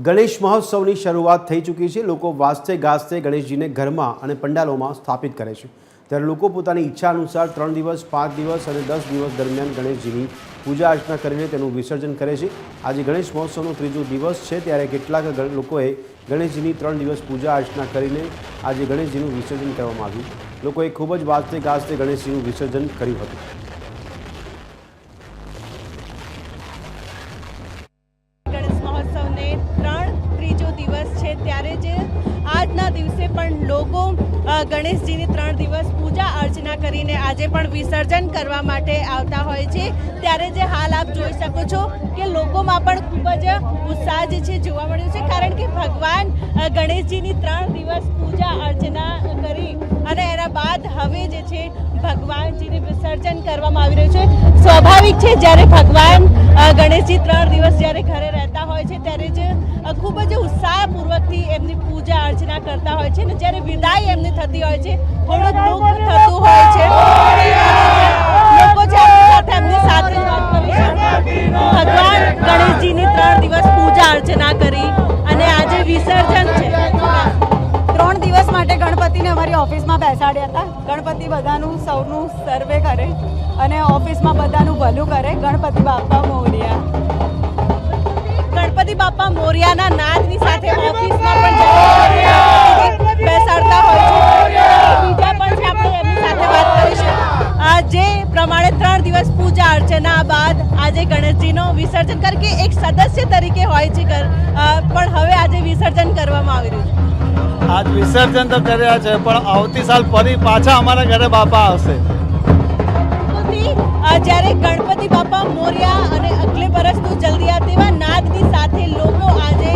ગણેશ મહોત્સવની શરૂઆત થઈ ચૂકી છે। લોકો વાજતે ગાજતે ગણેશજીને ઘરમાં અને પંડાલોમાં સ્થાપિત કરે છે। ત્યારે લોકો પોતાની ઈચ્છા અનુસાર 3 દિવસ, 5 દિવસ અને 10 દિવસ દરમિયાન ગણેશજીની પૂજા અર્ચના કરીને તેનું વિસર્જન કરે છે। આજે ગણેશ મહોત્સવનો ત્રીજો દિવસ છે, ત્યારે કેટલાક લોકોએ ગણેશજીની 3 દિવસ પૂજા અર્ચના કરીને આજે ગણેશજીનું વિસર્જન કરવામાં આવ્યું। લોકોએ ખૂબ જ વાજતે ગાજતે ગણેશજીનું વિસર્જન કર્યું હતું। ત્યારે જે આજના દિવસે પણ લોકો ગણેશજીની 3 દિવસ પૂજા અર્ચના કરીને આજે પણ વિસર્જન કરવા માટે આવતા હોય છે। ત્યારે જે હાલ આપ જોઈ શકો છો કે લોકોમાં પણ ખૂબ જ ઉત્સાહ જે છે જોવા મળ્યો છે, કારણ કે ભગવાન ગણેશજીની 3 દિવસ પૂજા અર્ચના કરી અને એના બાદ હવે જે છે ભગવાનજીને વિસર્જન કરવામાં આવી રહ્યું છે। સ્વાભાવિક છે, જ્યારે ભગવાન ગણેશજી 3 દિવસ જ્યારે ઘરે રહેતા હોય છે ત્યારે જ ખૂબ જ ઉત્સાહપૂર્વકથી એમની પૂજા અર્ચના કરતા હોય છે, અને જ્યારે વિદાય એમની થતી હોય છે થોડું દુઃખ થતું હોય છે। લોકો જે આપણી સાથે એમની સાથે વાત કરીશું। ભગવાન ગણેશજીની 3 દિવસ પૂજા અર્ચના કરી અને આજે વિસર્જન છે। 3 દિવસ માટે ગણપતિને અમારી ઓફિસમાં બેસાડ્યા હતા। ગણપતિ બધાનું સૌનું સર્વે કરે અને ઓફિસમાં બધાનું ભલું કરે। ગણપતિ બાપા મોરયા। ગણપતિ બાપા મોરિયાના નાદની સાથે ઓફિસમાં પણ બેસાડતા હોય છે। બીજા પણ છે, આપણે એમની સાથે વાત કરીશું। જે પ્રમાણે 3 દિવસ પૂજા અર્ચના બાદ આજે ગણેશજીનો વિસર્જન કે એક સદસ્ય તરીકે હોય છે પણ હવે આજે વિસર્જન કરવામાં આવી રહ્યું છે। આજ વિસર્જન તો કર્યા છે, પણ આવતી સાલ ફરી પાછા અમારા ઘરે બાપા આવશે। જ્યારે ગણપતિ બાપા મોરિયા અને અગલે બરસ તો જલ્દી આ તેવા નાદની સાથે લોકો આજે